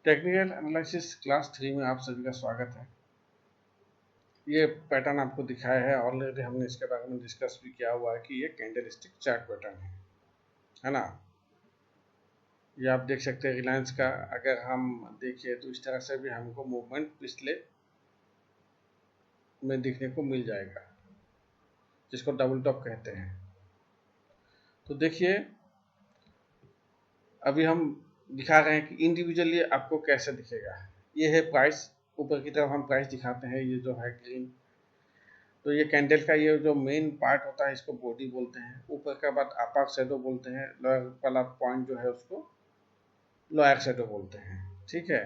Technical analysis class 3 में आप सभी का स्वागत है। ये पैटर्न आपको दिखाया है, ऑलरेडी हमने इसके बारे में डिस्कस भी किया हुआ है कि ये कैंडलस्टिक चार्ट पैटर्न है ना। ये आप देख सकते हैं रिलायंस का, अगर हम देखिए तो इस तरह से भी हमको मूवमेंट पिछले में देखने को मिल जाएगा, जिसको डबल टॉप कहते हैं। तो देखिए अभी हम दिखा रहे हैं कि इंडिविजुअली आपको कैसे दिखेगा। ये है प्राइस, ऊपर की तरफ हम प्राइस दिखाते हैं, ये जो है ग्रीन। तो ये कैंडल का ये जो मेन पार्ट होता है इसको बॉडी बोलते हैं। ऊपर का बात अपर शैडो बोलते हैं, लोअर वाला पॉइंट जो है उसको लोअर शैडो बोलते हैं। ठीक है,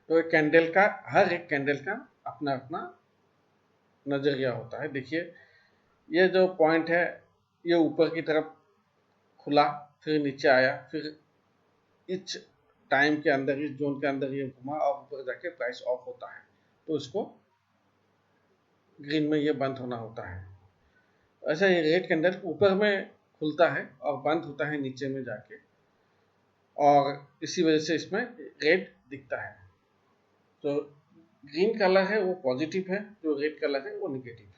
तो एक कैंडल का, हर एक कैंडल का अपना अपना नजरिया होता है। देखिए ये जो पॉइंट है ये ऊपर की तरफ खुला, फिर नीचे आया, फिर इस टाइम के अंदर, इस जोन के अंदर ये घुमा और ऊपर जाके प्राइस ऑफ होता है, तो इसको ग्रीन में ये बंद होना होता है। ऐसा ये रेड कैंडल ऊपर में खुलता है और बंद होता है नीचे में जाके, और इसी वजह से इसमें रेड दिखता है। तो ग्रीन कलर है वो पॉजिटिव है, जो रेड कलर है वो निगेटिव है।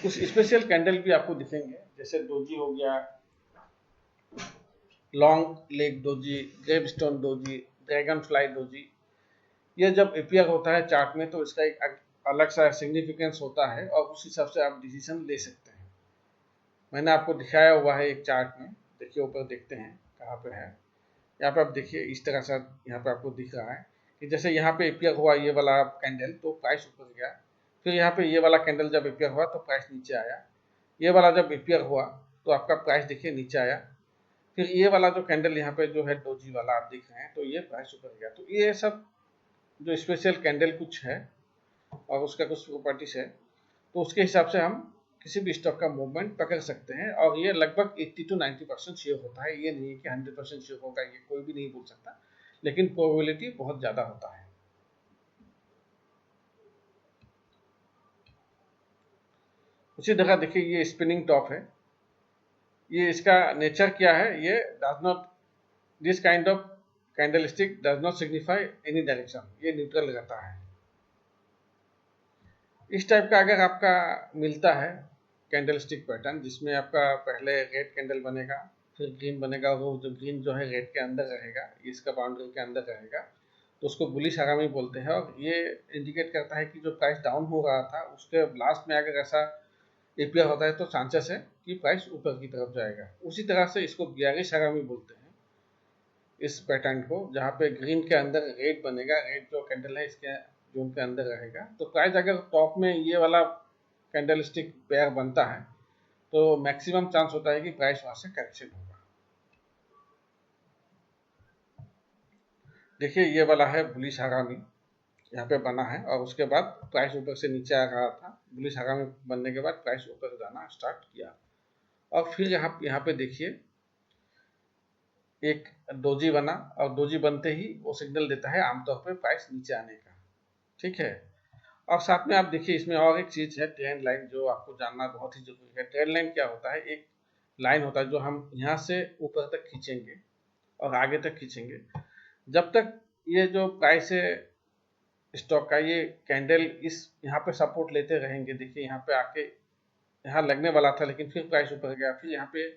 कुछ स्पेशल कैंडल भी आपको दिखेंगे, जैसे डोजी हो गया, long leg doji, gravestone doji, dragon fly doji. ये जब अपीयर होता है चार्ट में तो इसका एक अलग सा सिग्निफिकेंस होता है और उस हिसाब से आप डिसीजन ले सकते हैं। मैंने आपको दिखाया हुआ है एक चार्ट में, देखिए ऊपर देखते हैं कहाँ पे है। यहाँ पे आप देखिए इस तरह से यहाँ पे आपको दिख रहा है कि जैसे यहाँ पे अपीयर हुआ ये वाला कैंडल तो प्राइस ऊपर गया, फिर यहाँ पे ये वाला कैंडल जब अपीयर हुआ तो प्राइस नीचे आया, ये वाला जब अपीयर हुआ तो आपका प्राइस देखिए नीचे आया, फिर ये वाला जो कैंडल यहाँ पे जो है डोजी वाला आप देख रहे हैं तो ये प्राइस ऊपर गया। तो ये सब जो स्पेशल कैंडल कुछ है और उसका कुछ प्रॉपर्टीज है, तो उसके हिसाब से हम किसी भी स्टॉक का मूवमेंट पकड़ सकते हैं। और ये लगभग 80 to 90% श्योर होता है, ये नहीं है कि 100% श्योर होगा, ये कोई भी नहीं बोल सकता, लेकिन प्रोबेबिलिटी बहुत ज़्यादा होता है। उसी तरह देखिए ये स्पिनिंग टॉप है, ये इसका नेचर क्या है, ये does not, this kind of candlestick does not signify any direction, ये न्यूट्रल रहता है। इस टाइप का अगर आपका मिलता है कैंडलस्टिक पैटर्न, जिसमें आपका पहले रेड कैंडल बनेगा, फिर ग्रीन बनेगा, वो जो ग्रीन जो है रेड के अंदर रहेगा, इसका बाउंड्री के अंदर रहेगा, तो उसको बुलिश आगामी बोलते हैं। और ये इंडिकेट करता है कि जो प्राइस डाउन हो रहा था उसके लास्ट में अगर ऐसा अपीयर होता है तो चांसेस है कि प्राइस ऊपर की तरफ जाएगा। उसी तरह से इसको बियरिश आगामी बोलते हैं इस पैटर्न को, जहाँ पे ग्रीन के अंदर रेड बनेगा, रेड जो कैंडल है इसके जोन के अंदर रहेगा, तो प्राइस अगर टॉप में ये वाला कैंडलस्टिक पेयर बनता है तो मैक्सिमम चांस होता है कि प्राइस वहां से करेक्शन होगा। देखिए ये वाला है बुलिश आगामी, यहाँ पे बना है और उसके बाद प्राइस ऊपर से नीचे आ रहा था, बुलिश आगामी बनने के बाद प्राइस ऊपर जाना स्टार्ट किया, और फिर यहाँ पे देखिए एक डोजी बना, और डोजी बनते ही वो सिग्नल देता है आमतौर पे प्राइस नीचे आने का। ठीक है, और साथ में आप देखिए इसमें और एक चीज है ट्रेंड लाइन, जो आपको जानना बहुत ही जरूरी है। ट्रेंड लाइन क्या होता है, एक लाइन होता है जो हम यहाँ से ऊपर तक खींचेंगे और आगे तक खींचेंगे, जब तक ये जो प्राइस है स्टॉक का, ये कैंडल इस यहाँ पे सपोर्ट लेते रहेंगे। देखिए यहाँ पे आके यहाँ लगने वाला था लेकिन फिर प्राइस ऊपर गया, फिर यहाँ पे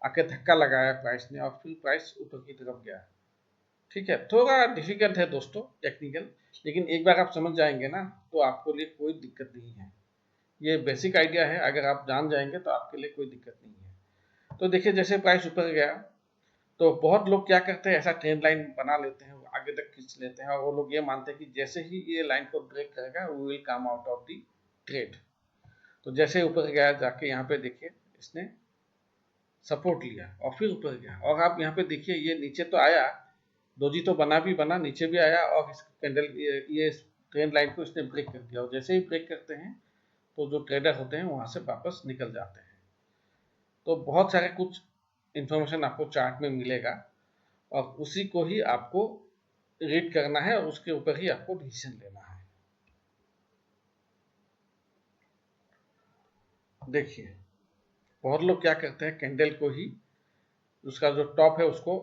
आके धक्का लगाया प्राइस ने और फिर प्राइस ऊपर की तरफ गया। ठीक है, थोड़ा डिफिकल्ट है दोस्तों टेक्निकल, लेकिन एक बार आप समझ जाएंगे ना तो आपको लिए कोई दिक्कत नहीं है। ये बेसिक आइडिया है, अगर आप जान जाएंगे तो आपके लिए कोई दिक्कत नहीं है। तो देखिए जैसे प्राइस ऊपर गया तो बहुत लोग क्या करते हैं, ऐसा ट्रेंड लाइन बना लेते हैं, आगे तक खींच लेते हैं, और वो लोग ये मानते हैं कि जैसे ही ये लाइन को ब्रेक करेगा वो will come out of the trade. तो जैसे ऊपर गया जाके यहाँ पे देखिए इसने सपोर्ट लिया और फिर ऊपर गया, और आप यहाँ पे देखिए ये नीचे तो आया, डोजी तो बना भी बना, नीचे भी आया, और इस कैंडल ये ट्रेंड लाइन को इसने ब्रेक कर दिया, और जैसे ही ब्रेक करते हैं तो जो ट्रेडर होते हैं वहां से वापस निकल जाते हैं। तो बहुत सारे कुछ इंफॉर्मेशन आपको चार्ट में मिलेगा और उसी को ही आपको रीड करना है और उसके ऊपर ही आपको डिसीजन लेना है। देखिए बहुत लोग क्या करते हैं, कैंडल को ही उसका जो टॉप है उसको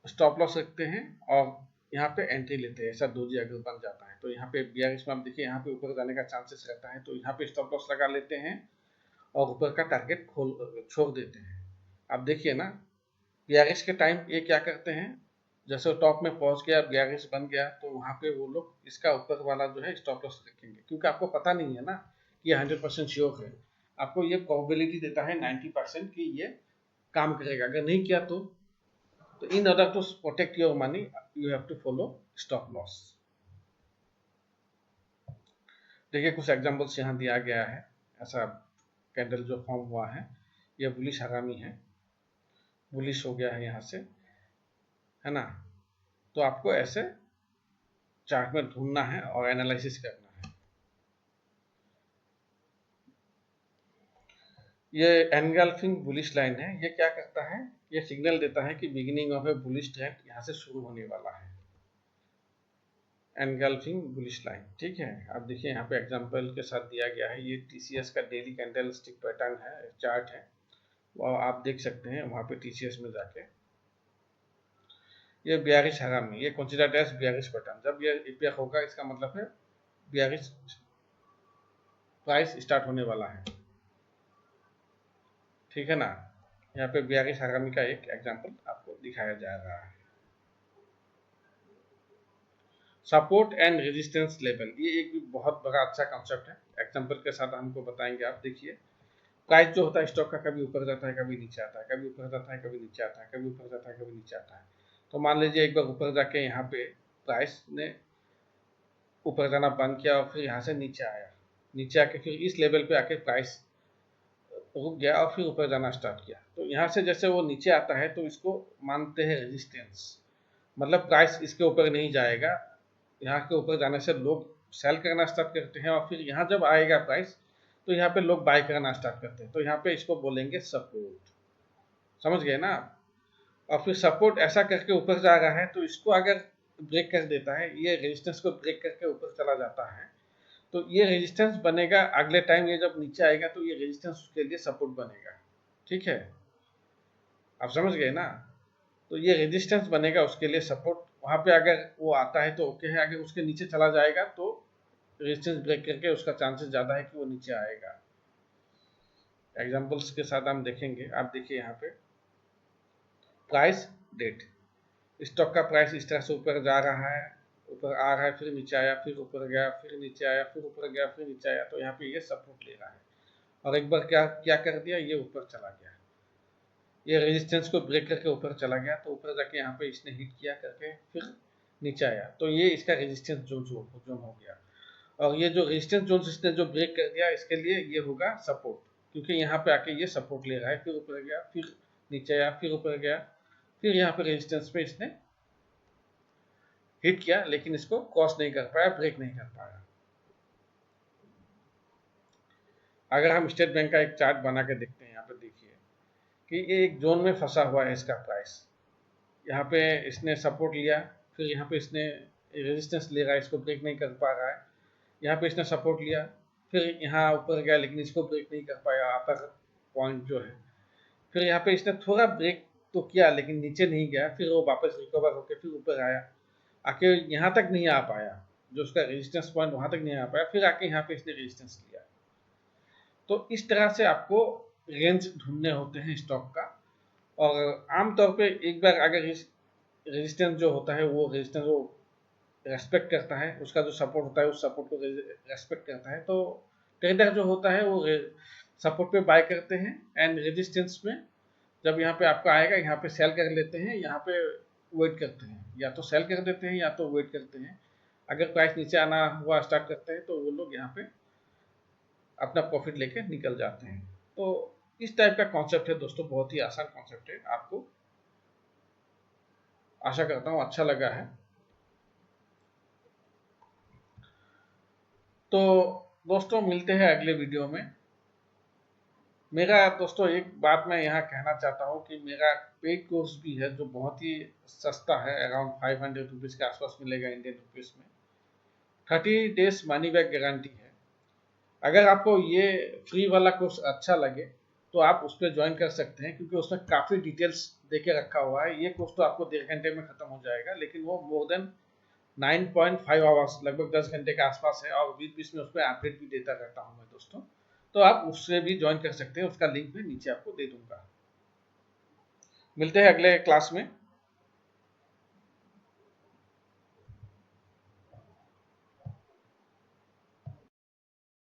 स्टॉप लॉस रखते हैं और यहाँ पे एंट्री लेते हैं। ऐसा दोजी अगर बन जाता है तो यहाँ पे 42 में आप देखिए यहाँ पे ऊपर जाने का चांसेस रहता है, तो यहाँ पे स्टॉप लॉस लगा लेते हैं और ऊपर का टारगेट छोड़ देते हैं। आप देखिए ना 42 के टाइम ये क्या करते हैं, जैसे टॉप में पहुंच गया 42 बन गया तो वहां पे वो लोग इसका ऊपर वाला जो है स्टॉप लॉस रखेंगे, क्योंकि आपको पता नहीं है ना कि ये 100% श्योर है। आपको ये प्रोबेबिलिटी देता है 90% कि ये काम करेगा, अगर नहीं किया तो in order to protect your money you have to follow stop loss. देखिए कुछ एग्जांपल्स यहाँ दिया गया है। ऐसा कैंडल जो फॉर्म हुआ है ये बुलिश हरामी है, बुलिश हो गया है यहाँ से, है ना। तो आपको ऐसे चार्ट में ढूंढना है और एनालिसिस करना है। ये एनगल्फिंग बुलिश लाइन है, ये क्या करता है, ये सिग्नल देता है कि beginning of A bullish trend यहाँ से शुरू होने वाला है। एनगल्फिंग बुलिश लाइन, ठीक है। अब देखिए यहाँ पे एग्जांपल के साथ दिया गया है, ये टीसीएस का डेली कैंडल स्टिक पैटर्न है, चार्ट है, वो आप देख सकते हैं वहाँ पे टीसीएस में जाके। ये 42 हरामी, ये कंसीडर्ड एज 42 पैटर्न, जब ये इपिया होगा इसका मतलब है 42 प्राइस स्टार्ट होने वाला है, ठीक है ना। यहाँ पे 42 हरामी का एक एग्जांपल आपको दिखाया जा रहा है। सपोर्ट एंड रेजिस्टेंस लेवल, ये एक भी बहुत बड़ा अच्छा कॉन्सेप्ट है, एग्जांपल के साथ हमको बताएंगे। आप देखिए प्राइस जो होता है स्टॉक का कभी ऊपर जाता है कभी नीचे आता है, कभी ऊपर जाता है कभी नीचे आता है, कभी ऊपर जाता है कभी नीचे आता है। तो मान लीजिए एक बार ऊपर जाके यहाँ पे प्राइस ने ऊपर जाना बंद किया और फिर यहाँ से नीचे आया, नीचे आके फिर इस लेवल पे आके प्राइस रुक गया और फिर ऊपर जाना स्टार्ट किया। तो यहाँ से जैसे वो नीचे आता है तो इसको मानते हैं रेजिस्टेंस, मतलब प्राइस इसके ऊपर नहीं जाएगा। यहाँ के ऊपर जाने से लोग सेल करना स्टार्ट करते हैं और फिर यहाँ जब आएगा प्राइस तो यहाँ पे लोग बाय करना स्टार्ट करते हैं, तो यहाँ पे इसको बोलेंगे सपोर्ट, समझ गए ना। और फिर सपोर्ट ऐसा करके ऊपर जा रहा है तो इसको अगर ब्रेक कर देता है, ये रेजिस्टेंस को ब्रेक करके ऊपर चला जाता है, तो ये रेजिस्टेंस बनेगा अगले टाइम, ये जब नीचे आएगा तो ये रेजिस्टेंस उसके लिए सपोर्ट बनेगा, ठीक है। आप समझ गए ना, तो ये रेजिस्टेंस बनेगा उसके लिए सपोर्ट, वहां पे अगर वो आता है तो ओके है, अगर उसके नीचे चला जाएगा तो रेजिस्टेंस ब्रेक करके उसका चांसेस ज्यादा है कि वो नीचे आएगा। एग्जांपल्स के साथ हम देखेंगे। आप देखिए यहाँ पे प्राइस डेट, स्टॉक का प्राइस इस तरह से ऊपर जा रहा है, ऊपर आ रहा है, फिर नीचे आया, फिर ऊपर गया, फिर नीचे आया, फिर ऊपर गया, फिर नीचे आया, तो यहाँ पे ये सपोर्ट ले रहा है। और एक बार क्या क्या कर दिया, ये ऊपर चला गया, ये रेजिस्टेंस को ब्रेक करके ऊपर चला गया, तो ऊपर जाके यहाँ पे इसने हिट किया करके फिर नीचे आया, तो ये इसका रेजिस्टेंस जोन हो गया। और ये जो रेजिस्टेंस जोन इसने जो ब्रेक कर दिया इसके लिए ये होगा सपोर्ट, क्योंकि यहाँ पे आके ये सपोर्ट ले रहा है, फिर ऊपर गया, फिर नीचे आया, फिर ऊपर गया, फिर यहाँ पे रेजिस्टेंस पे इसने हिट किया, लेकिन इसको क्रॉस नहीं कर पाया, ब्रेक नहीं कर पाया। अगर हम स्टेट बैंक का एक चार्ट बना के देखते हैं, यहाँ पे देखिए कि ये एक जोन में फंसा हुआ है इसका प्राइस, यहाँ पे इसने सपोर्ट लिया, फिर यहाँ पे इसने रेजिस्टेंस ले रहा है, इसको ब्रेक नहीं कर पा रहा है, यहाँ पे इसने सपोर्ट लिया, फिर यहाँ ऊपर गया लेकिन इसको ब्रेक नहीं कर पाया, अपर पॉइंट जो है, फिर यहाँ पे इसने थोड़ा ब्रेक तो किया लेकिन नीचे नहीं गया, फिर वो वापस रिकवर होकर फिर ऊपर आया, आके यहाँ तक नहीं आ पाया, जो उसका रेजिस्टेंस पॉइंट वहां तक नहीं आ पाया, फिर आके यहाँ पे इसने रेजिस्टेंस लिया। तो इस तरह से आपको रेंज ढूंढने होते हैं स्टॉक का, और आमतौर पे एक बार अगर रेजिस्टेंस जो होता है वो रेजिस्टेंस वो रेस्पेक्ट करता है, उसका जो सपोर्ट होता है उस सपोर्ट को रेस्पेक्ट करता है, तो ट्रेडर जो होता है वो सपोर्ट पे बाय करते हैं, एंड रेजिस्टेंस में जब यहाँ पे आपका आएगा यहाँ पे सेल कर लेते हैं, यहाँ पे वेट करते हैं, या तो सेल कर देते हैं या तो वेट करते हैं। अगर प्राइस नीचे आना हुआ स्टार्ट करते हैं तो वो लोग यहाँ पे अपना प्रॉफिट लेके निकल जाते हैं। तो इस टाइप का कॉन्सेप्ट है दोस्तों, बहुत ही आसान कॉन्सेप्ट है, आपको आशा करता हूँ अच्छा लगा है। तो दोस्तों मिलते हैं अगले वीडियो में। मेरा दोस्तों एक बात मैं यहाँ कहना चाहता हूँ कि मेरा पेड कोर्स भी है जो बहुत ही सस्ता है, अराउंड 500 रुपीज़ के आसपास मिलेगा इंडियन रुपीज़ में, 30 डेज मनी बैक गारंटी है। अगर आपको ये फ्री वाला कोर्स अच्छा लगे तो आप उस पर ज्वाइन कर सकते हैं, क्योंकि उसमें काफ़ी डिटेल्स दे के रखा हुआ है। ये कोर्स तो आपको 1.5 घंटे में खत्म हो जाएगा, लेकिन वो मोर देन 9.5 आवर्स, लगभग 10 घंटे के आसपास है, और बीच बीच में उस पर अपडेट भी देता रहता हूँ मैं दोस्तों। तो आप उससे भी ज्वाइन कर सकते हैं, उसका लिंक मैं नीचे आपको दे दूंगा। मिलते हैं अगले क्लास में।